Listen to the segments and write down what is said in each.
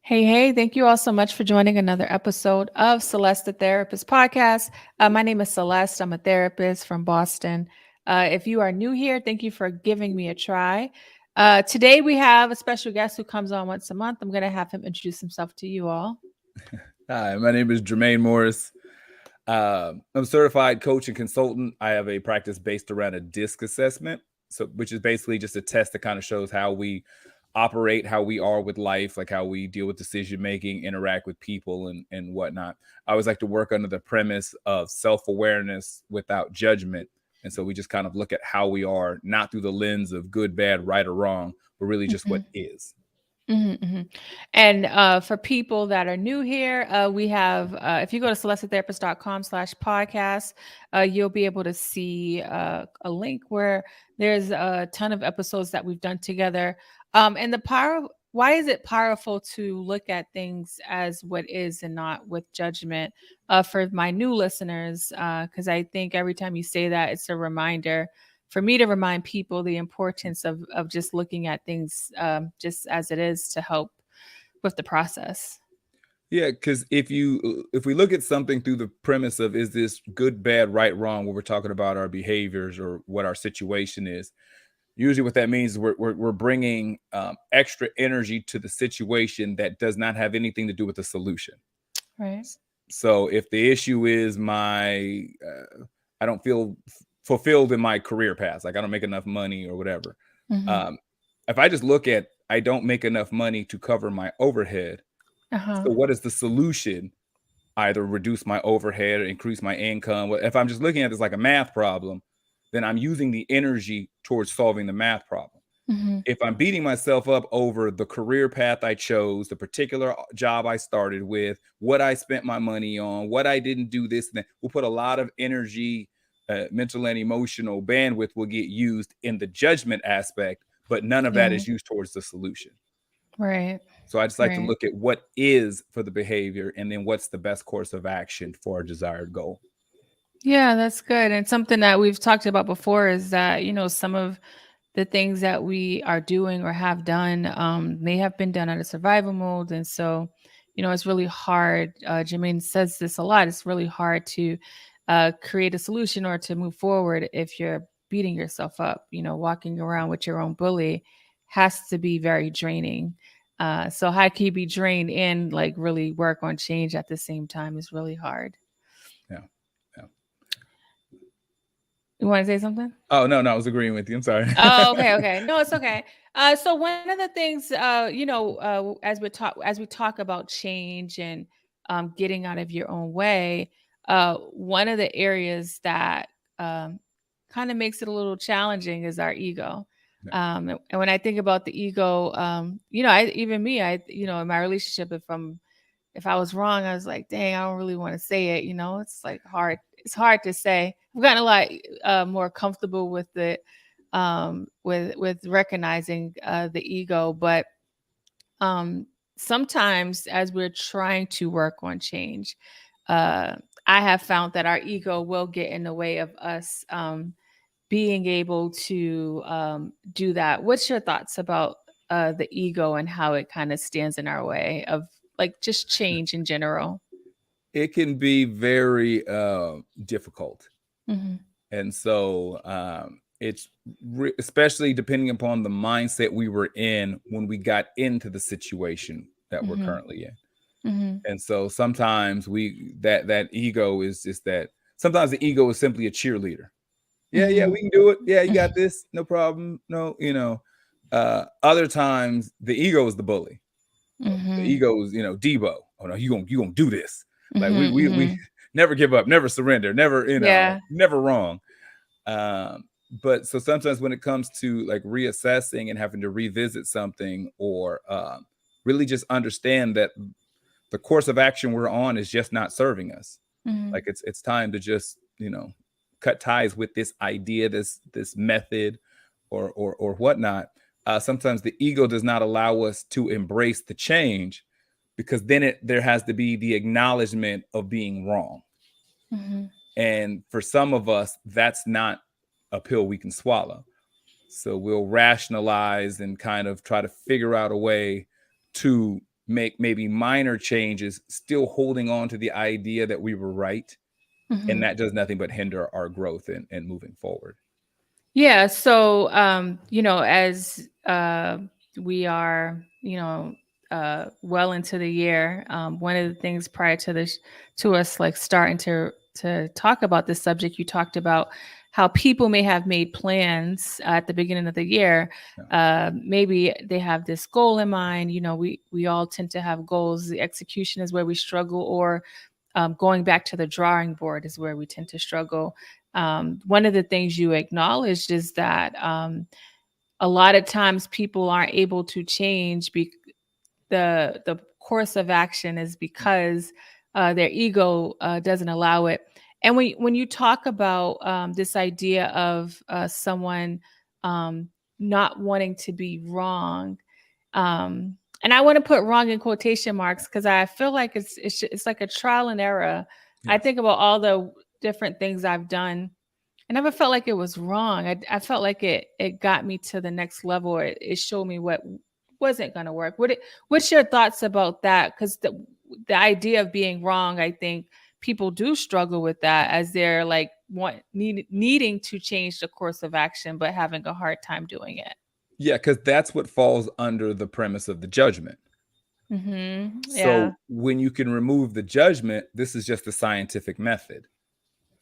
Hey, hey, thank you all so much for joining another episode of Celeste, the Therapist podcast. My name is Celeste. I'm a therapist from Boston. If you are new here, thank you for giving me a try. Today, we have a special guest who comes on once a month. I'm going to have him introduce himself to you all. Hi, my name is Jermaine Morris. I'm a certified coach and consultant. I have a practice based around a DISC assessment, which is basically just a test that kind of shows how we operate, how we are with life, like how we deal with decision making, interact with people, and whatnot. I always like to work under the premise of self-awareness without judgment. And so we just kind of look at how we are, not through the lens of good, bad, right, or wrong, but really just what is. And for people that are new here, we have, if you go to celestetherapist.com/podcast, you'll be able to see a link where there's a ton of episodes that we've done together. And why is it powerful to look at things as what is and not with judgment? For my new listeners, because I think every time you say that, it's a reminder for me to remind people the importance of just looking at things just as it is to help with the process. Yeah, because if we look at something through the premise of is this good, bad, right, wrong, when we're talking about our behaviors or what our situation is, usually what that means is we're bringing extra energy to the situation that does not have anything to do with the solution. Right. So if the issue is I don't feel fulfilled in my career path, like I don't make enough money or whatever. Mm-hmm. Um, if I just look at I don't make enough money to cover my overhead, Uh-huh. so what is the solution? Either reduce my overhead or increase my income. If I'm just looking at this like a math problem, then I'm using the energy towards solving the math problem. Mm-hmm. If I'm beating myself up over the career path I chose, the particular job I started with, what I spent my money on, what I didn't do this, and that, we'll put a lot of energy, mental and emotional bandwidth will get used in the judgment aspect, but none of that Yeah. is used towards the solution. Right. So I just like to Right. look at what is for the behavior and then what's the best course of action for a desired goal. Yeah, that's good. And something that we've talked about before is that, some of the things that we are doing or have done may have been done out of survival mode. And so, it's really hard. Jermaine says this a lot. It's really hard to create a solution or to move forward if you're beating yourself up. Walking around with your own bully has to be very draining. So how can you be drained and like really work on change at the same time is really hard. Yeah. Yeah. You want to say something? Oh, no, I was agreeing with you. I'm sorry. Oh, okay, okay. No, it's okay. So one of the things, as we talk about change and getting out of your own way, one of the areas that kind of makes it a little challenging is our ego. Yeah. And when I think about the ego, in my relationship, if I was wrong, I was like, dang, I don't really want to say it. It's like hard. It's hard to say. I've gotten a lot more comfortable with it, with recognizing the ego. But um, sometimes, as we're trying to work on change, uh, I have found that our ego will get in the way of us being able to do that. What's your thoughts about the ego and how it kind of stands in our way of like just change in general? It can be very difficult. Hmm. And so it's especially depending upon the mindset we were in when we got into the situation that we're Hmm. currently in. Hmm. And so sometimes that ego is just that sometimes the ego is simply a cheerleader. Yeah, Hmm. we can do it. Yeah, you got this. No problem. No, other times the ego is the bully. The Hmm. ego is, Debo. Oh no, you gonna do this. Like we Hmm. never give up, never surrender, never, Yeah. never wrong. But so sometimes when it comes to like reassessing and having to revisit something or really just understand that the course of action we're on is just not serving us. Hmm. Like it's time to just, cut ties with this idea, this method or whatnot. Sometimes the ego does not allow us to embrace the change because then there has to be the acknowledgement of being wrong. Hmm. And for some of us, that's not a pill we can swallow. So we'll rationalize and kind of try to figure out a way to make maybe minor changes, still holding on to the idea that we were right. And Mhm. that does nothing but hinder our growth and moving forward. Yeah. So, as we are, well into the year, one of the things prior to this, to us like starting to talk about this subject, you talked about how people may have made plans at the beginning of the year. Yeah. Maybe they have this goal in mind. We all tend to have goals. The execution is where we struggle, or going back to the drawing board is where we tend to struggle. One of the things you acknowledged is that a lot of times people aren't able to change. The course of action is because their ego doesn't allow it. And when you talk about this idea of someone um, not wanting to be wrong, and I want to put wrong in quotation marks because I feel like it's like a trial and error. I Yes. think about all the different things I've done. I never felt like it was wrong. I felt like it got me to the next level. It showed me what wasn't going to work. What's your thoughts about that? Because the idea of being wrong, I think people do struggle with that as they're like needing to change the course of action, but having a hard time doing it. Yeah, because that's what falls under the premise of the judgment. Yeah. So when you can remove the judgment, this is just the scientific method.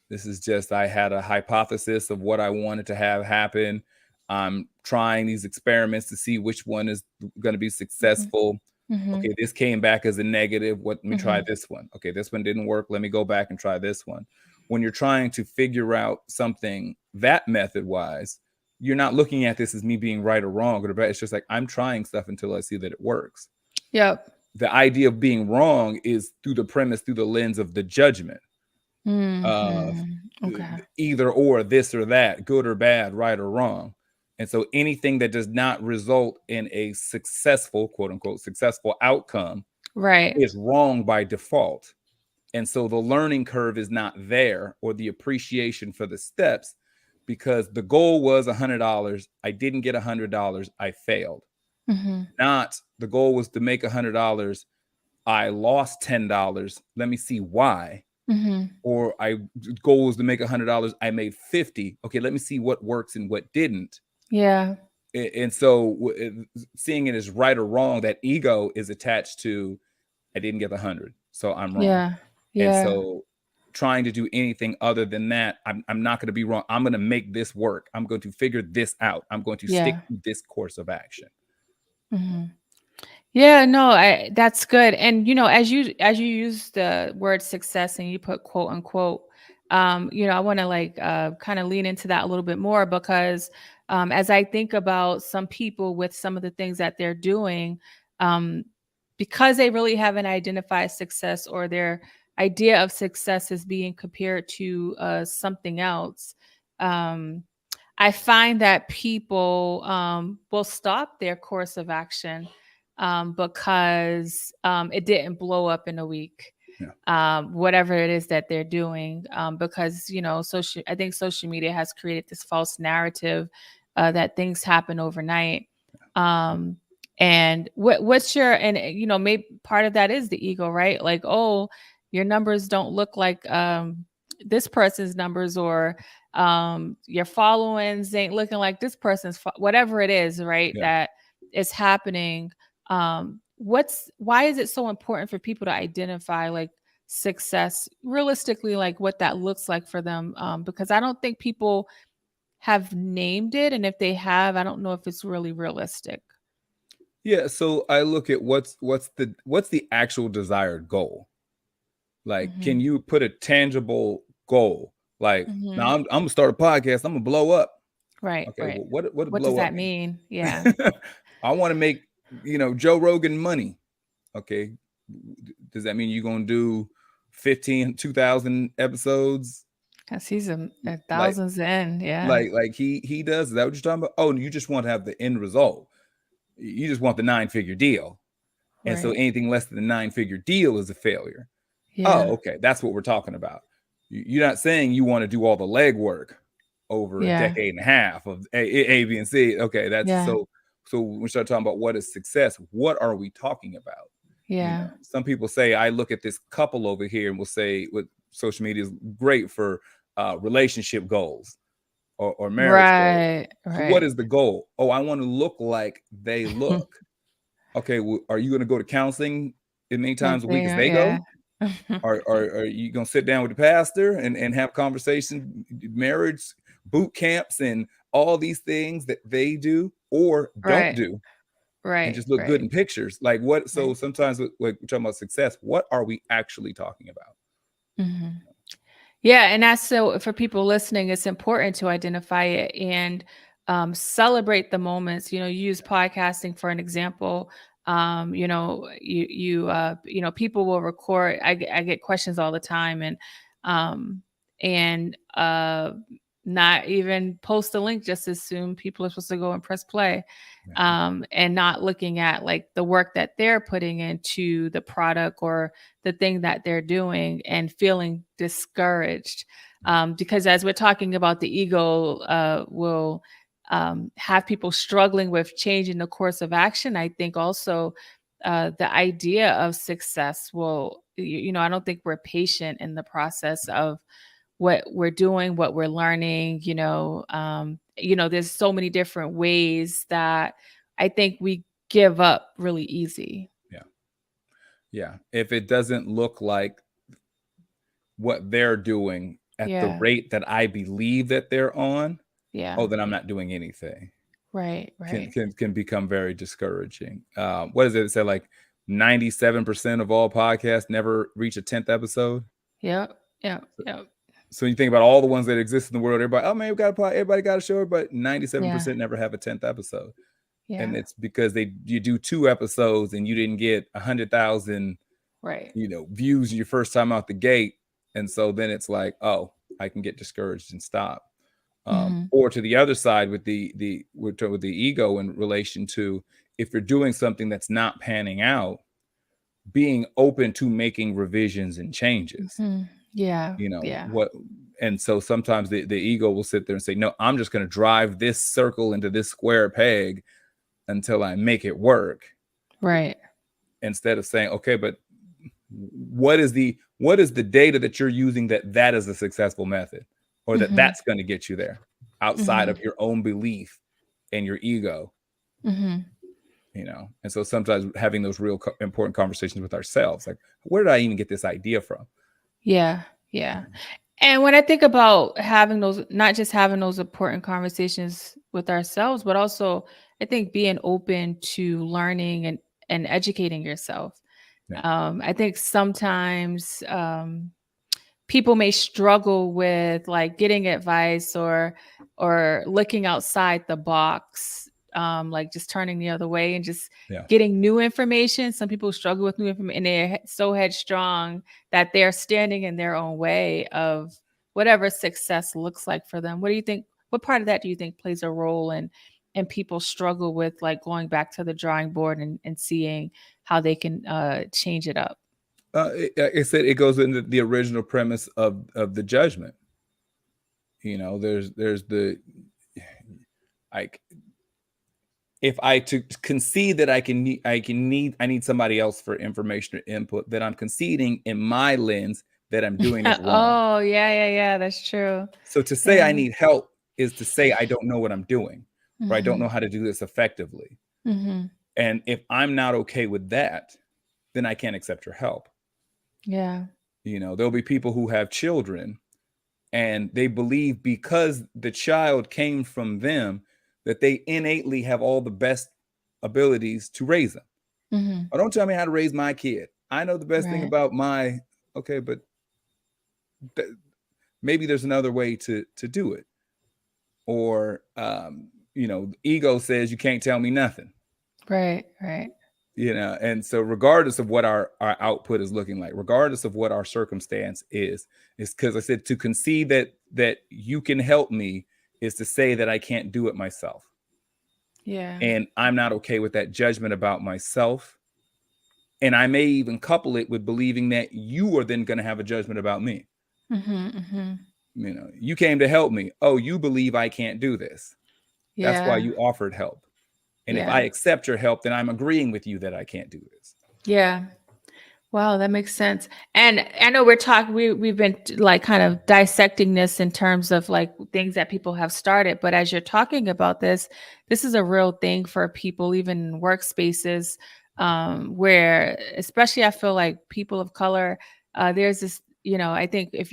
This is just, I had a hypothesis of what I wanted to have happen. I'm trying these experiments to see which one is going to be Mhm. successful. Mhm. Okay, this came back as a negative. Let me try Mhm. this one. Okay, this one didn't work. Let me go back and try this one. When you're trying to figure out something that method wise, you're not looking at this as me being right or wrong or bad. It's just like I'm trying stuff until I see that it works. Yep. The idea of being wrong is through the premise, through the lens of the judgment of Mhm. Okay. either or, this or that, good or bad, right or wrong. And so anything that does not result in a successful, quote unquote, successful outcome Right. is wrong by default. And so the learning curve is not there, or the appreciation for the steps, because the goal was $100. I didn't get $100. I failed. Mhm. Not the goal was to make $100. I lost $10. Let me see why. Mhm. Or I goal was to make $100. I made 50. Okay, let me see what works and what didn't. Yeah. And so seeing it as right or wrong, that ego is attached to, I didn't get the 100, so I'm wrong. Yeah. And Yeah. so trying to do anything other than that, I'm not going to be wrong. I'm going to make this work. I'm going to figure this out. I'm going to stick Yeah. to this course of action. Mhm. Yeah, no, that's good. And as you use the word success and you put quote unquote, I want to like kind of lean into that a little bit more because as I think about some people with some of the things that they're doing, um, because they really haven't identified success, or their idea of success is being compared to something else. Um, I find that people will stop their course of action because it didn't blow up in a week. Yeah. Whatever it is that they're doing, because I think social media has created this false narrative that things happen overnight. Um, and what's your and maybe part of that is the ego, right? Like, oh, your numbers don't look like this person's numbers, or your followings ain't looking like this person's whatever it is, right? Yeah. That is happening. Why is it so important for people to identify like success realistically, like what that looks like for them? Because I don't think people have named it, and if they have, I don't know if it's really realistic. Yeah. So I look at what's the actual desired goal. Like, can Hmm. you put a tangible goal? Like, now Hmm. I'm gonna start a podcast. I'm gonna blow up. Right, Okay, right. well, what What does blow up that mean? mean? Yeah. I want to make Joe Rogan money. Okay, does that mean you're gonna do 2,000 episodes? Because he's a Like, thousands in. Yeah. he does. Is that what you're talking about? Oh, you just want to have the end result. You just want the 9-figure deal, and so Right. anything less than the 9-figure deal is a failure. Oh, Yeah. okay. That's what we're talking about. You're not saying you want to do all the legwork over a Yeah. decade and a half of A, B, and C. Okay, that's Yeah. so. So when we start talking about what is success, what are we talking about? Yeah. Some people say, I look at this couple over here and will say what social media is great for relationship goals or marriage goals. Right. So what Right. is the goal? Oh, I want to look like they look. Okay, well, are you going to go to counseling as many And times a week as there, they yeah. go? Are you going to sit down with the pastor and have conversation, marriage boot camps and all these things that they do or don't Right. do and Right. just look good Right. in pictures? Like what? So Right. sometimes like we're talking about success. What are we actually talking about? Mhm. Yeah, and that's so for people listening, it's important to identify it and celebrate the moments. You use podcasting for an example. People will record. I get questions all the time, um, and not even post a link. Just assume people are supposed to go and press play, and not looking at like the work that they're putting into the product or the thing that they're doing and feeling discouraged. Because as we're talking about, the ego will have people struggling with changing the course of action. I think also the idea of success will, I don't think we're patient in the process of what we're doing, what we're learning. There's so many different ways that I think we give up really easy. Yeah. Yeah. If it doesn't look like what they're doing at the Yeah. rate that I believe that they're on, Yeah. oh, then I'm not doing anything. Right. Can Right. can can become very discouraging. What is it? It said like 97% of all podcasts never reach a 10th episode. Yep. Yep. Yep. So you think about all the ones that exist in the world, everybody, oh man, we got a pod, everybody got a show, but Yeah. 97% never have a 10th episode. And Yeah. it's because you do 2 episodes and you didn't get 100,000 Right. views your first time out the gate, and so then it's like, oh, I can get discouraged and stop. Hmm. Or to the other side with with the ego in relation to, if you're doing something that's not panning out, being open to making revisions and changes. Hmm. Yeah. Yeah. What, and so sometimes the ego will sit there and say, no, I'm just going to drive this circle into this square peg until I make it work, Right. instead of saying, okay, but what is the data that you're using that is a successful method, or Hmm. that's going to get you there, outside Hmm. of your own belief and your ego. Hmm. And so sometimes having those real important conversations with ourselves, like, where did I even get this idea from? Yeah. Yeah. And when I think about having those, not just having those important conversations with ourselves, but also I think being open to learning and educating yourself. Yeah. I think sometimes people may struggle with like getting advice or looking outside the box, like just turning the other way and just Yeah. getting new information. Some people struggle with new information and they're so headstrong that they're standing in their own way of whatever success looks like for them. What do you think? What part of that do you think plays a role in and people struggle with like going back to the drawing board and seeing how they can change it up? Like I said, it goes into the original premise of the judgment. There's the, like, if I to concede that I need somebody else for information or input, that I'm conceding in my lens that I'm doing it wrong. Oh, yeah, yeah, yeah, that's true. So to say Yeah. I need help is to say I don't know what I'm doing, or I don't know Mhm. how to do this effectively. Mhm. And if I'm not okay with that, then I can't accept your help. Yeah. There'll be people who have children and they believe because the child came from them that they innately have all the best abilities to raise them. Mhm. Oh, don't tell me how to raise my kid. I know the best thing Right. about my, okay, but th- maybe there's another way to do it. Or ego says you can't tell me nothing. Right, right. And so regardless of what our output is looking like, regardless of what our circumstance is because I said to concede that you can help me is to say that I can't do it myself. Yeah. And I'm not okay with that judgment about myself. And I may even couple it with believing that you are then going to have a judgment about me. Mhm, mhm. You came to help me. Oh, you believe I can't do this. That's why Yeah. you offered help. And if Yeah. I accept your help, then I'm agreeing with you that I can't do this. Yeah. Wow, that makes sense. And I know we've been like kind of dissecting this in terms of like things that people have started, but as you're talking about this, this is a real thing for people even in workspaces, where especially I feel like people of color, there's this, I think if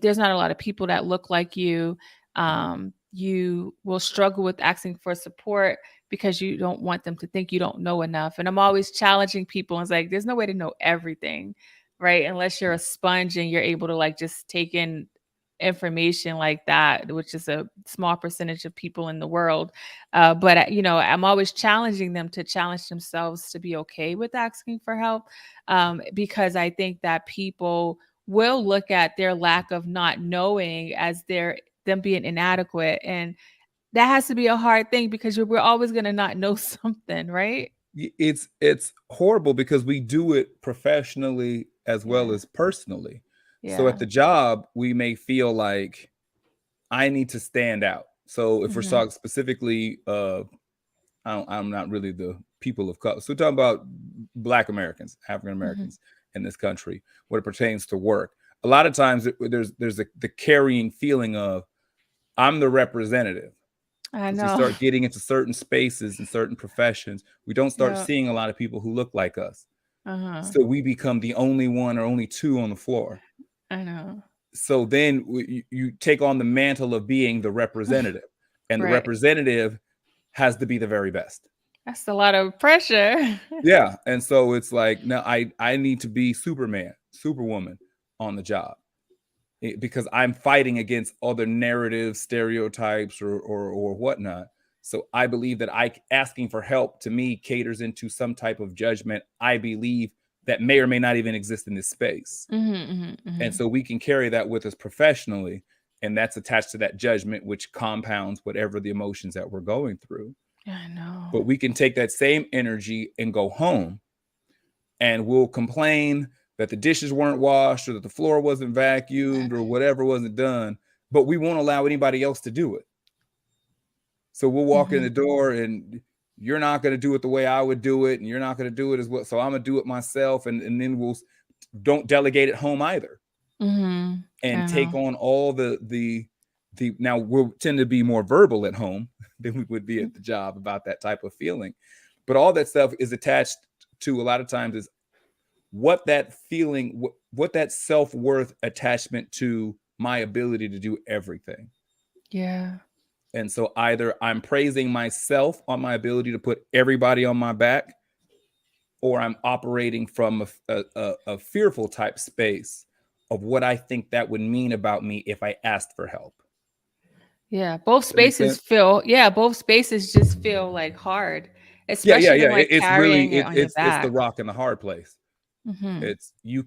there's not a lot of people that look like you will struggle with asking for support because you don't want them to think you don't know enough. And I'm always challenging people. And it's like, there's no way to know everything, right? Unless you're a sponge and you're able to like just take in information like that, which is a small percentage of people in the world. But I'm always challenging them to challenge themselves to be okay with asking for help, because I think that people will look at their lack of not knowing as them being inadequate, and that has to be a hard thing because we're always going to not know something, right? It's horrible because we do it professionally as well Yeah. as personally. So Yeah. at the job, we may feel like I need to stand out. So if we're Mhm. talking specifically, I'm not really the people of color. So we're talking about Black Americans, African Mhm. Americans in this country, when it pertains to work. A lot of times there's the carrying feeling of I'm the representative. I As we know. start getting into certain spaces and certain professions, we don't start Yeah. seeing a lot of people who look like us. Uh-huh. So we become the only one or only two on the floor. I know. So then you take on the mantle of being the representative, and the Right. representative has to be the very best. That's a lot of pressure. Yeah, and so it's like, no, I need to be Superman, Superwoman on the job, because I'm fighting against other narrative stereotypes or whatnot. So I believe that I asking for help to me caters into some type of judgment I believe that may or may not even exist in this space. Mhm, mhm, And mhm. so we can carry that with us professionally, and that's attached to that judgment, which compounds whatever the emotions that we're going through. I know. But we can take that same energy and go home, and we'll complain that the dishes weren't washed or that the floor wasn't vacuumed or whatever wasn't done, but we won't allow anybody else to do it. So we'll walk in Mhm. the door and you're not going to do it the way I would do it, and you're not going to do it as well. So I'm going to do it myself, and then we'll don't delegate it home either, Mhm. and I take know. on all the now we'll tend to be more verbal at home than we would be at the job about that type of feeling. But all that stuff is attached to, a lot of times, is what that feeling, what that self-worth attachment to my ability to do everything. Yeah. And so either I'm praising myself on my ability to put everybody on my back, or I'm operating from a fearful type space of what I think that would mean about me if I asked for help. Yeah. Both Does that make spaces sense? feel, yeah, both spaces just feel like hard, Yeah, yeah, especially the yeah. one It's really carrying it on your it's the back. rock and the hard place. Mhm. It's you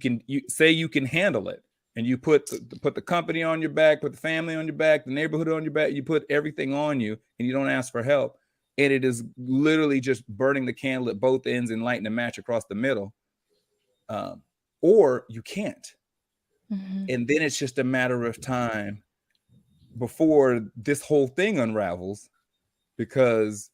say you can handle it, and you put the company on your back, put the family on your back, the neighborhood on your back. You put everything on you, and you don't ask for help. And it is literally just burning the candle at both ends and lighting a match across the middle. Um, or you can't, Mhm. and then it's just a matter of time before this whole thing unravels, because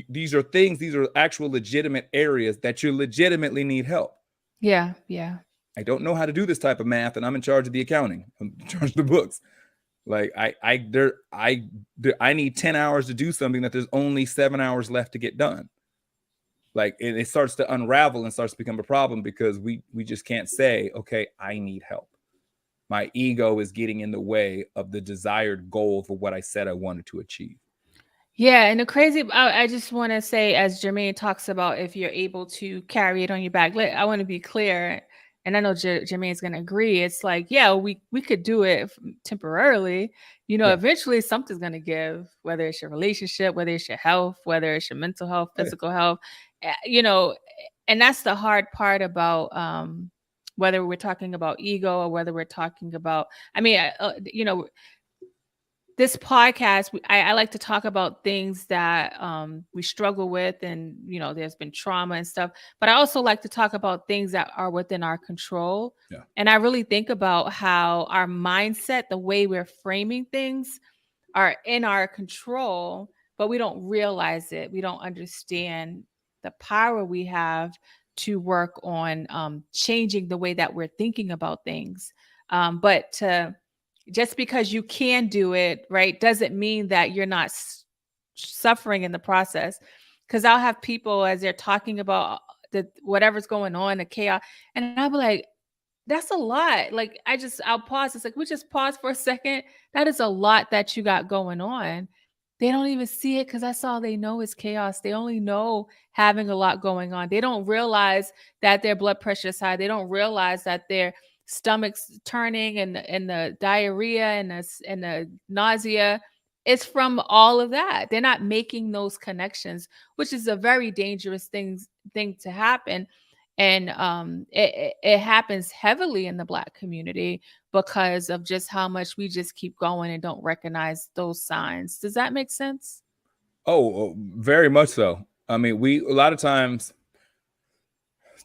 these are actual legitimate areas that you legitimately need help. Yeah. Yeah. I don't know how to do this type of math, and I'm in charge of the accounting. I'm in charge of the books. Like I need 10 hours to do something that there's only 7 hours left to get done. Like, and it starts to unravel and starts to become a problem because we just can't say, okay, I need help. My ego is getting in the way of the desired goal for what I said I wanted to achieve. Yeah, and the crazy, I just want to say, as Jermaine talks about, if you're able to carry it on your back, I want to be clear, and I know Jermaine's going to agree. It's like, yeah, we could do it temporarily. Yeah. Eventually something's going to give, whether it's your relationship, whether it's your health, whether it's your mental health, Oh, yeah. physical health, and that's the hard part about whether we're talking about ego or whether we're talking about, I mean, this podcast, I like to talk about things that we struggle with, and there's been trauma and stuff, but I also like to talk about things that are within our control. Yeah. And I really think about how our mindset, the way we're framing things, are in our control, but we don't realize it. We don't understand the power we have to work on changing the way that we're thinking about things. But just because you can do it, right, doesn't mean that you're not suffering in the process. Because I'll have people as they're talking about the whatever's going on, the chaos, and I'll be like, that's a lot. Like I'll pause. It's like, we just pause for a second. That is a lot that you got going on. They don't even see it because that's all they know is chaos. They only know having a lot going on. They don't realize that their blood pressure is high. They don't realize that their stomach's turning and the diarrhea and the nausea. It's from all of that. They're not making those connections, which is a very dangerous thing to happen. And it happens heavily in the Black community because of just how much we just keep going and don't recognize those signs. Does that make sense? Oh, very much so. I mean, a lot of times,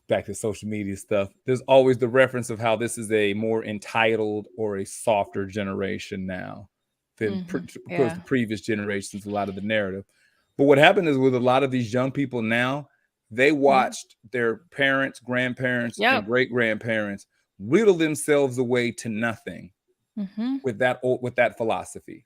back to social media stuff, there's always the reference of how this is a more entitled or a softer generation now than, of course, the previous generations, a lot of the narrative. But what happened is with a lot of these young people now, they watched their parents, grandparents, and great grandparents whittle themselves away to nothing with that philosophy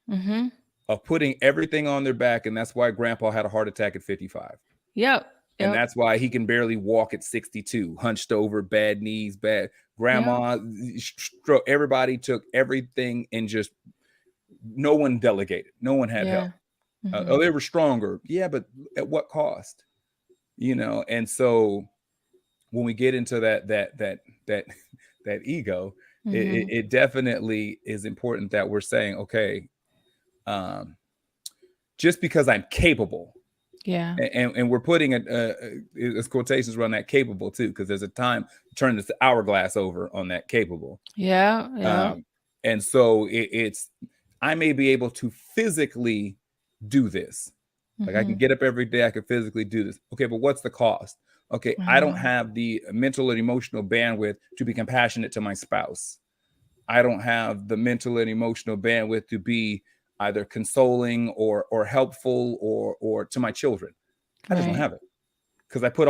of putting everything on their back. And that's why grandpa had a heart attack at 55. And that's why he can barely walk at 62, hunched over, bad knees, bad grandma, stroke. Everybody took everything and just no one delegated. No one had help. Oh, they were stronger. Yeah, but at what cost? And so when we get into that ego, it definitely is important that we're saying, okay, just because I'm capable, and we're putting it's quotations around that capable too, because there's a time to turn this hourglass over on that capable. And so it's I may be able to physically do this. Like I can get up every day, I can physically do this. Okay, but what's the cost? Okay, I don't have the mental and emotional bandwidth to be compassionate to my spouse. I don't have the mental and emotional bandwidth to be either consoling or helpful or to my children. I just don't have it because I put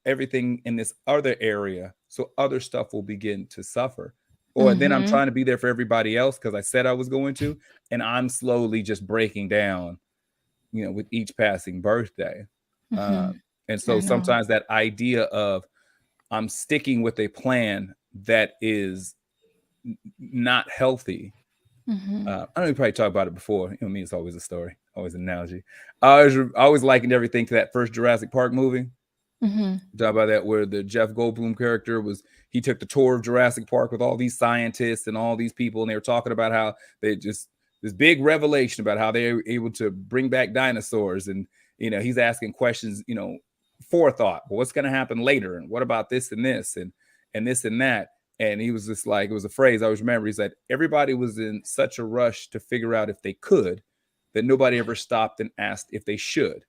everything in this other area, so other stuff will begin to suffer. Or then I'm trying to be there for everybody else because I said I was going to, and I'm slowly just breaking down, with each passing birthday. And so sometimes that idea of I'm sticking with a plan that is not healthy. I know we probably talked about it before. Me, it's always a story, always an analogy. I always likened everything to that first Jurassic Park movie. Talk about that, where the Jeff Goldblum character he took the tour of Jurassic Park with all these scientists and all these people, and they were talking about how they just this big revelation about how they were able to bring back dinosaurs, and he's asking questions, forethought. Well, what's going to happen later, and what about this and this and this and that? And he was just like, it was a phrase I always remember. He said everybody was in such a rush to figure out if they could that nobody ever stopped and asked if they should.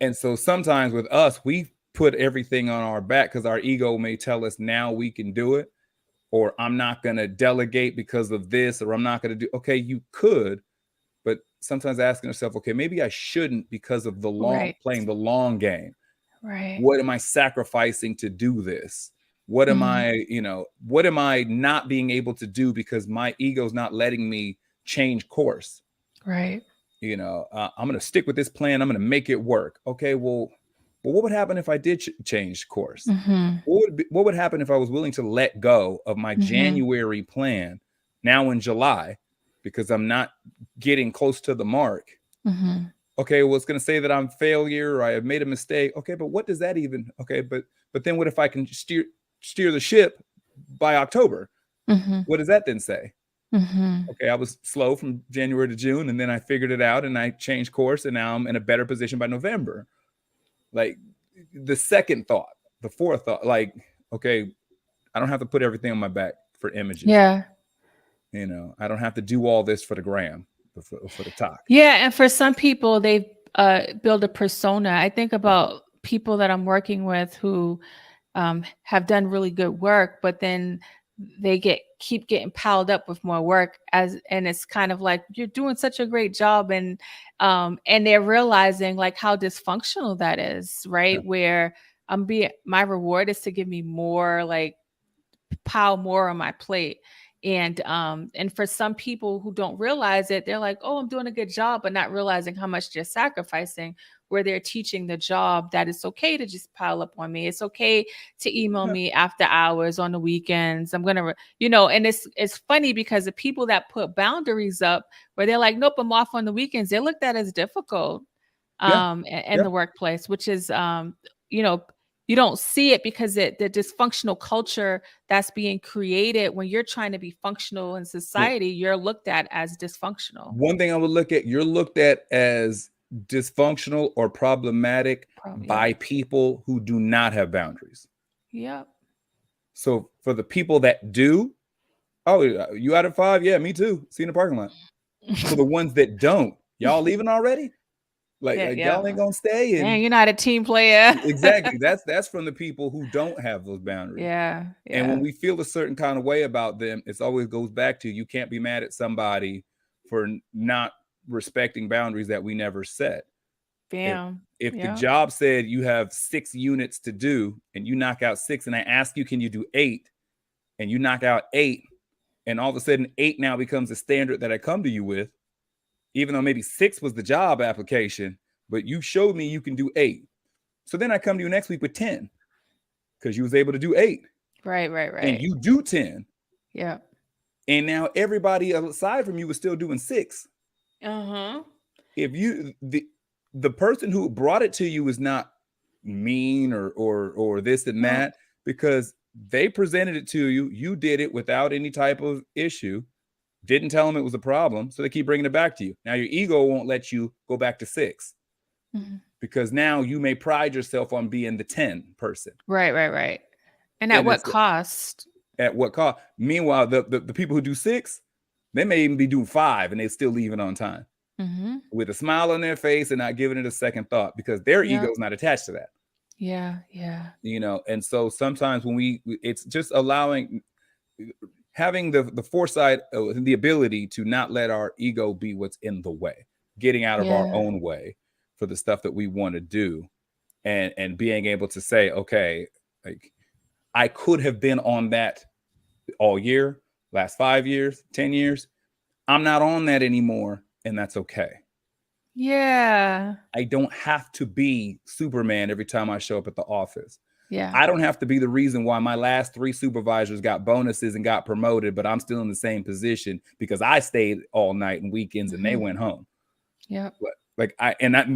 And so sometimes with us, we put everything on our back because our ego may tell us now we can do it, or I'm not going to delegate because of this, or I'm not going to do. Okay, you could, but sometimes asking yourself, okay, maybe I shouldn't because of the playing the long game. What am I sacrificing to do this? What am what am I not being able to do because my ego's not letting me change course? I'm going to stick with this plan. I'm going to make it work. Okay, well, what would happen if I did change course? What would happen if I was willing to let go of my January plan now in July because I'm not getting close to the mark? Okay, well, it's going to say that I'm failure or I have made a mistake. Okay, but what does that even? Okay, but then what if I can steer the ship by October? What does that then say? Okay, I was slow from January to June, and then I figured it out and I changed course, and now I'm in a better position by November. Like the second thought, the fourth thought, like, okay, I don't have to put everything on my back for images. I don't have to do all this for the gram, for the talk. And for some people, they build a persona. I think about people that I'm working with who have done really good work, but then they keep getting piled up with more work and it's kind of like, you're doing such a great job, and they're realizing like how dysfunctional that is, right? Where my reward is to give me more, like pile more on my plate. And for some people who don't realize it, they're like, oh, I'm doing a good job, but not realizing how much they're sacrificing, where they're teaching the job that it's okay to just pile up on me. It's okay to email me after hours on the weekends. I'm gonna, and it's funny because the people that put boundaries up where they're like, nope, I'm off on the weekends, they're looked at as difficult Yeah. in Yeah. the workplace, which is you know, you don't see it because the dysfunctional culture that's being created when you're trying to be functional in Well, society, you're looked at as dysfunctional. one thing I would look at, you're looked at as dysfunctional or problematic by Yep. people who do not have boundaries. Yep. So for the people that do, oh, you out at 5? Yeah, me too. See you in the parking lot. For the ones that don't, y'all leaving already? Like, Yeah. like Yeah. y'all ain't gonna stay. Man, And you're not a team player. exactly, that's from the people who don't have those boundaries. Yeah. And Yeah. when we feel a certain kind of way about them, it always goes back to, you can't be mad at somebody for not respecting boundaries that we never set. If Bam. if the Yeah. job said you have 6 units to do and you knock out 6, and I ask you, can you do 8? And you knock out 8, and all of a sudden 8 now becomes a standard that I come to you with, even though maybe 6 was the job application, but you showed me you can do 8. So then I come to you next week with 10 because you was able to do 8. Right. Right. And Right. you do 10. Yeah. And now everybody aside from you was still doing 6. Uh-huh. If you the person who brought it to you is not mean or this and No. that, because they presented it to you, you did it without any type of issue, didn't tell them it was a problem, so they keep bringing it back to you. Now your ego won't let you go back to 6 Mm-hmm. because now you may pride yourself on being the 10 person. Right. Right. Right. And at And what it's cost? at what cost? Meanwhile, the people who do 6, they may even be doing 5 and they still leaving on time Mm-hmm. with a smile on their face and not giving it a second thought because their ego Yep. is not attached to that. Yeah. Yeah. And so sometimes when it's just having the foresight, the ability to not let our ego be what's in the way, getting out of our Yeah. own way for the stuff that we want to do, and being able to say, okay, like, I could have been on that all year, last 5 years, 10 years. I'm not on that anymore, and that's okay. Yeah. I don't have to be Superman every time I show up at the office. Yeah. I don't have to be the reason why my last 3 supervisors got bonuses and got promoted, but I'm still in the same position because I stayed all night and weekends and they Mm-hmm. went home. Yep.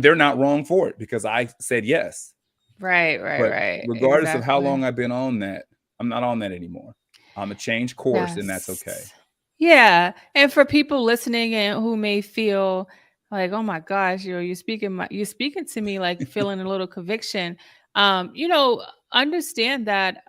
They're not wrong for it because I said yes. Right. Right. But Right. regardless of how Exactly. long I've been on that, I'm not on that anymore. I'm a change course, and that's okay. Yes. Yeah. And for people listening and who may feel like, oh my gosh, you're speaking to me like feeling a little conviction. You know, understand that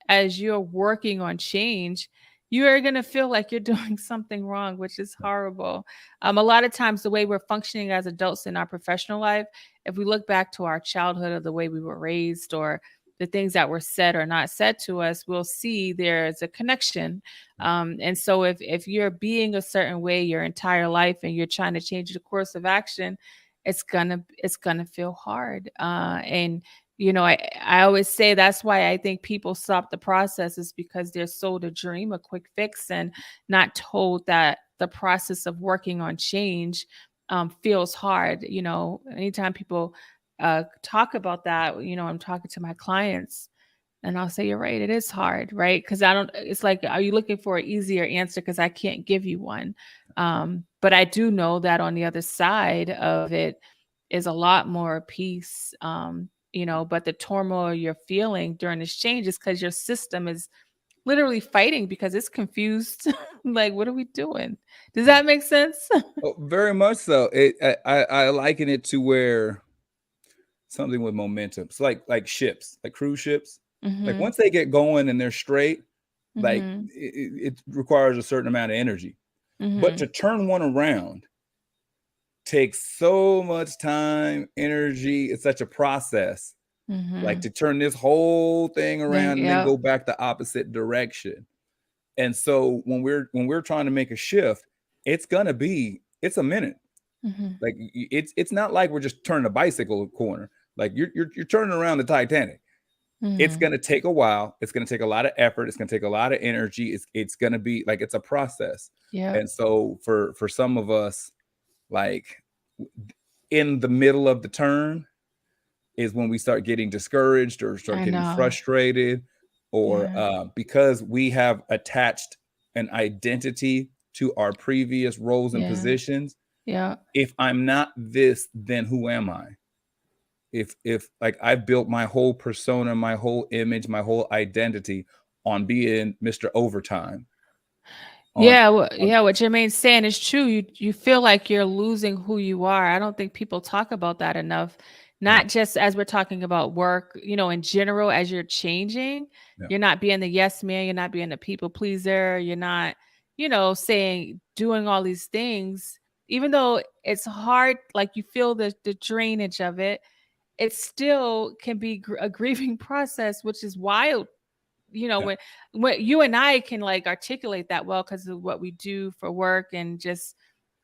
as you're working on change, you are gonna feel like you're doing something wrong, which is horrible. A lot of times the way we're functioning as adults in our professional life, if we look back to our childhood or the way we were raised or the things that were said or not said to us, we'll see there's a connection. And so if you're being a certain way your entire life and you're trying to change the course of action, it's gonna feel hard. And I always say that's why I think people stop the process is because they're sold a dream, a quick fix, and not told that the process of working on change feels hard. Anytime people talk about that, I'm talking to my clients and I'll say, you're right, it is hard, right? Because it's like, are you looking for an easier answer? Because I can't give you one. But I do know that on the other side of it is a lot more peace. But the turmoil you're feeling during this change is because your system is literally fighting because it's confused. Like, what are we doing? Does that make sense? Oh, very much so. I liken it to where something with momentum. It's like ships, like cruise ships. Like Mm-hmm. once they get going and they're straight, like Mm-hmm. it requires a certain amount of energy. But Mm-hmm. to turn one around takes so much time, energy. It's such a process. Like Mm-hmm. to turn this whole thing around and then Yep. go back the opposite direction. And so when we're trying to make a shift, it's a minute. Mm-hmm. Like it's not like we're just turning a bicycle corner. Like you're turning around the Titanic. It's Mhm. going to take a while. It's going to take a lot of effort. It's going to take a lot of energy. It's going to be like it's a process. Yep. And so for some of us, like in the middle of the turn is when we start getting discouraged or start I getting know. frustrated, or Yeah. because we have attached an identity to our previous roles and Yeah. positions. Yeah. If I'm not this, then who am I? If like I've built my whole persona, my whole image, my whole identity on being Mr. Overtime, on, Yeah, on yeah, what Jermaine's saying is true. You feel like you're losing who you are. I don't think people talk about that enough. yeah, Not just as we're talking about work, in general, as you're changing, yeah, you're not being the yes man, you're not being a people pleaser, you're not, saying doing all these things, even though it's hard, like you feel the drainage of it, it still can be a grieving process, which is wild, yeah. when you and I can like articulate that well because of what we do for work and just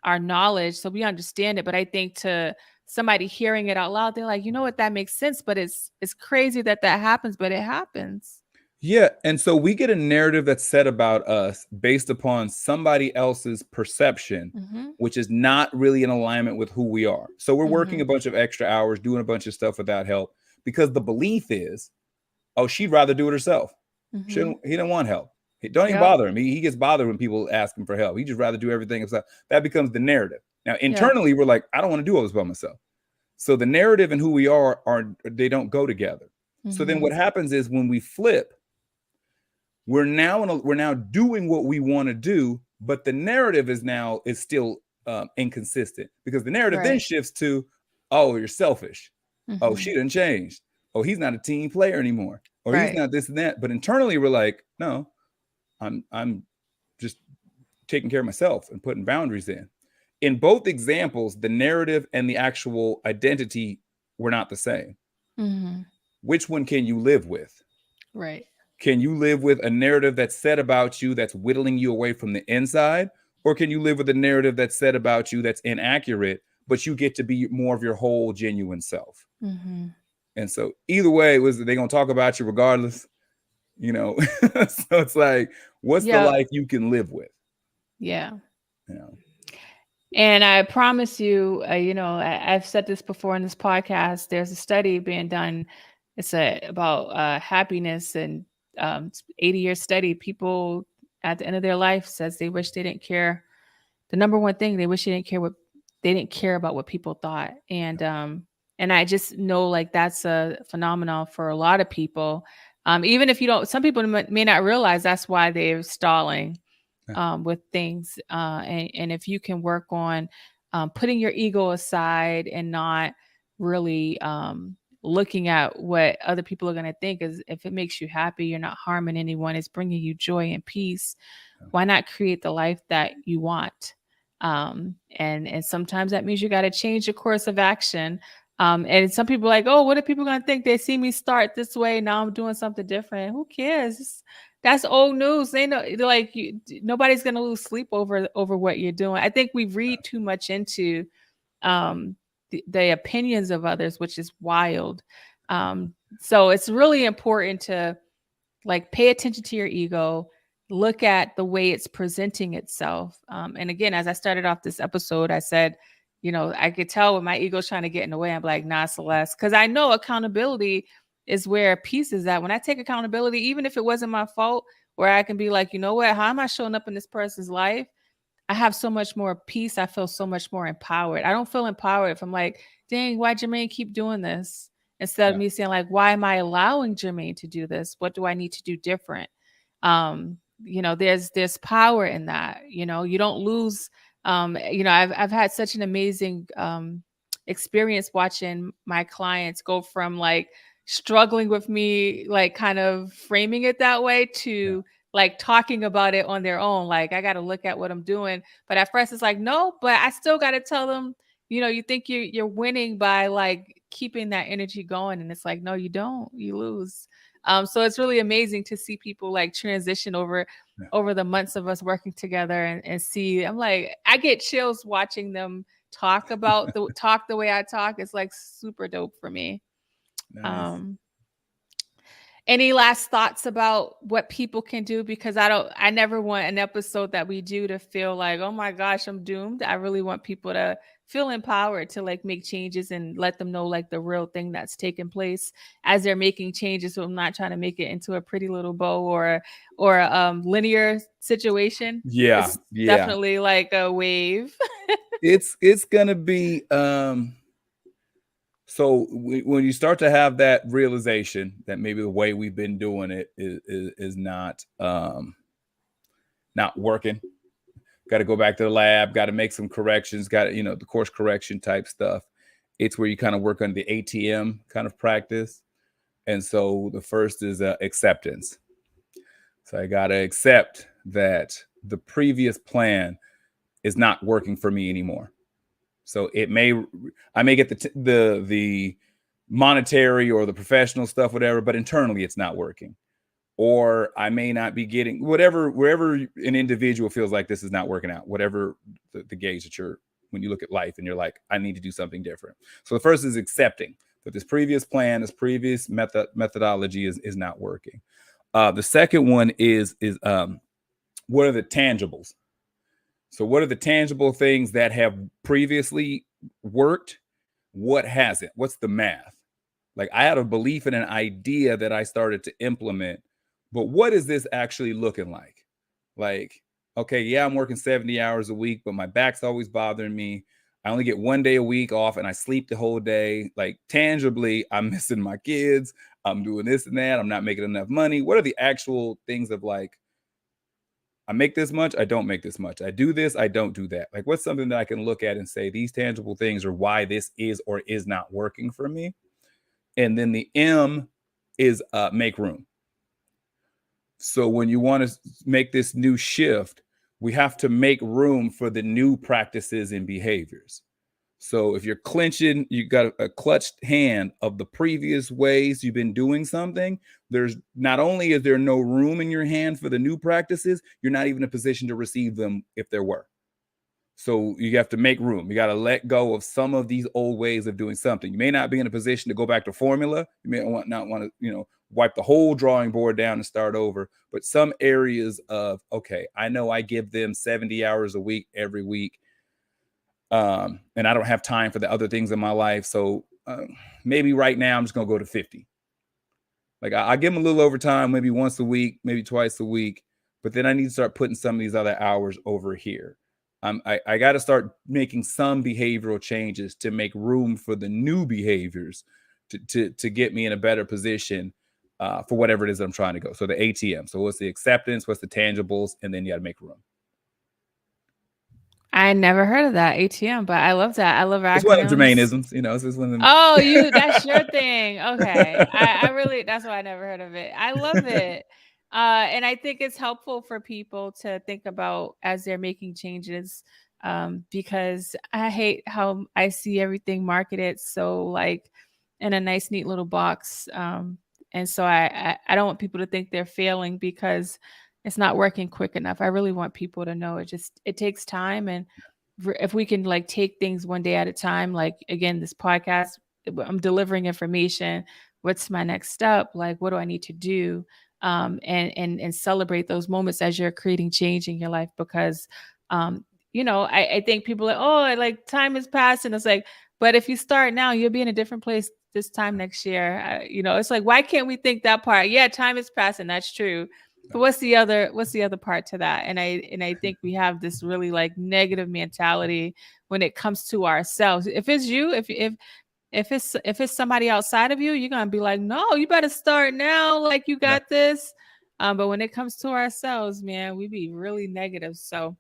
our knowledge, so we understand it. But I think to somebody hearing it out loud, they're like, you know what, that makes sense. But it's crazy that that happens, but it happens. Yeah, and so we get a narrative that's said about us based upon somebody else's perception, Mm-hmm. which is not really in alignment with who we are. So we're Mm-hmm. working a bunch of extra hours, doing a bunch of stuff without help because the belief is, oh, she'd rather do it herself. Mm-hmm. He don't want help. Don't even Yep. bother him. He gets bothered when people ask him for help. He just rather do everything himself. That becomes the narrative. Now, Yep. internally, we're like, I don't want to do all this by myself. So the narrative and who we are they don't go together. So then Mm-hmm. what happens is when we flip, we're now doing what we want to do, but the narrative is still inconsistent because the narrative then Right. shifts to, oh, you're selfish. Oh, Mm-hmm. she didn't change. Oh, he's not a team player anymore. Or he's Right. not this and that. But internally, we're like, no, I'm just taking care of myself and putting boundaries in. In both examples, the narrative and the actual identity were not the same. Mm-hmm. Which one can you live with? Right. Can you live with a narrative that's said about you that's whittling you away from the inside? Or can you live with a narrative that's said about you that's inaccurate, but you get to be more of your whole genuine self? Mm-hmm. And so either way, was they're gonna talk about you regardless, you know. So it's like, what's the Yep. life you can live with? Yeah. You know? And I promise you, I've said this before in this podcast. There's a study being done. It's about happiness, and 80-year study. People at the end of their life says they wish they didn't care. The number one thing they wish they didn't care about what people thought, and I just know like that's a phenomenon for a lot of people. Even if you don't, some people may not realize that's why they're stalling Yeah, with things. And if you can work on putting your ego aside and not really looking at what other people are going to think, is if it makes you happy, you're not harming anyone, it's bringing you joy and peace, yeah, why not create the life that you want? And sometimes that means you got to change your course of action. And some people are like, oh, what are people going to think? They see me start this way, now I'm doing something different. Who cares? That's old news. They know, like, nobody's gonna lose sleep over what you're doing. I think we read too much into the opinions of others, which is wild. So it's really important to like pay attention to your ego, look at the way it's presenting itself. And again, as I started off this episode, I said, I could tell when my ego's trying to get in the way. I'm like, nah, Celeste, because I know accountability is where peace is at. When I take accountability, even if it wasn't my fault, where I can be like, you know what, how am I showing up in this person's life? I have so much more peace. I feel so much more empowered. I don't feel empowered if I'm like, dang, why Jermaine keep doing this? Instead of yeah, me saying like, why am I allowing Jermaine to do this? What do I need to do different? There's power in that. You don't lose. I've had such an amazing experience watching my clients go from like struggling with me, like kind of framing it that way, yeah, to like talking about it on their own. Like, I got to look at what I'm doing. But at first it's like, no, but I still got to tell them, you think you're winning by like keeping that energy going. And it's like, no, you don't, you lose. So it's really amazing to see people like transition yeah. over the months of us working together, and see, I'm like, I get chills watching them talk the way I talk. It's like super dope for me. Nice. Um, Any last thoughts about what people can do? Because I never want an episode that we do to feel like, oh my gosh, I'm doomed. I really want people to feel empowered to like make changes and let them know like the real thing that's taking place as they're making changes. So I'm not trying to make it into a pretty little bow or a linear situation. Yeah, It's yeah. definitely like a wave. It's gonna be so when you start to have that realization that maybe the way we've been doing it is not working, got to go back to the lab, got to make some corrections, got to, the course correction type stuff. It's where you kind of work on the ATM kind of practice. And so the first is acceptance. So I got to accept that the previous plan is not working for me anymore. So I may get the monetary or the professional stuff, whatever, but internally it's not working. Or I may not be getting wherever an individual feels like this is not working out, whatever the gauge that when you look at life and you're like, I need to do something different. So the first is accepting that this previous plan, this previous methodology is not working. The second one is what are the tangibles? So what are the tangible things that have previously worked? What hasn't? What's the math? Like I had a belief in an idea that I started to implement, but what is this actually looking like? Like, okay, yeah, I'm working 70 hours a week, but my back's always bothering me. I only get 1 day a week off and I sleep the whole day. Like tangibly, I'm missing my kids. I'm doing this and that. I'm not making enough money. What are the actual things of like, I make this much, I don't make this much. I do this, I don't do that. Like, what's something that I can look at and say, these tangible things are why this is or is not working for me? And then the M is make room. So when you want to make this new shift, we have to make room for the new practices and behaviors. So if you're clenching, you got a clutched hand of the previous ways you've been doing something, there's not only is there no room in your hand for the new practices, you're not even in a position to receive them if there were. So you have to make room. You got to let go of some of these old ways of doing something. You may not be in a position to go back to formula. You may not want to, wipe the whole drawing board down and start over. But some areas of, okay, I know I give them 70 hours a week every week. And I don't have time for the other things in my life. So maybe right now I'm just going to go to 50. Like I give them a little overtime, maybe once a week, maybe twice a week. But then I need to start putting some of these other hours over here. I got to start making some behavioral changes to make room for the new behaviors to get me in a better position for whatever it is that I'm trying to go. So the ATM. So what's the acceptance? What's the tangibles? And then you got to make room. I never heard of that ATM, but I love that. I love acronyms. It's one of Jermaineisms, it's just one of them. Oh, that's your thing. Okay. I really, that's why I never heard of it. I love it. And I think it's helpful for people to think about as they're making changes, because I hate how I see everything marketed so like in a nice, neat little box. And so I don't want people to think they're failing because it's not working quick enough. I really want people to know it takes time. And if we can like take things one day at a time, like again, this podcast, I'm delivering information. What's my next step? Like, what do I need to do? And celebrate those moments as you're creating change in your life. Because, I think people are, oh, like time is passing. It's like, but if you start now, you'll be in a different place this time next year. It's like, why can't we think that part? Yeah, time is passing. That's true. But what's the other part to that? And I think we have this really like negative mentality when it comes to ourselves. If it's you, if it's somebody outside of you, you're gonna be like, no, you better start now. Like you got this. But when it comes to ourselves, man, we be really negative. So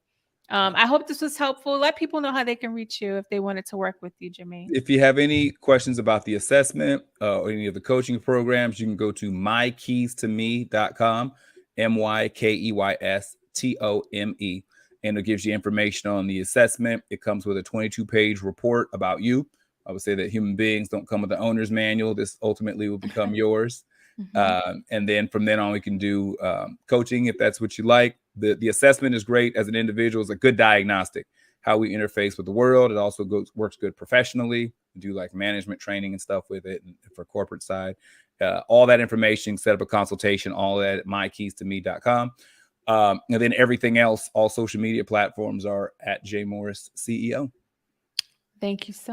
I hope this was helpful. Let people know how they can reach you if they wanted to work with you, Jermaine. If you have any questions about the assessment or any of the coaching programs, you can go to mykeystome.com, MYKEYSTOME, and it gives you information on the assessment. It comes with a 22-page report about you. I would say that human beings don't come with the owner's manual. This ultimately will become yours. And then from then on, we can do coaching if that's what you like. The assessment is great as an individual. It's a good diagnostic. How we interface with the world. It also works good professionally. We do like management training and stuff with it and for corporate side. all that information, set up a consultation, all that at mykeysto-me.com. And then everything else, all social media platforms are at J Morris CEO. Thank you so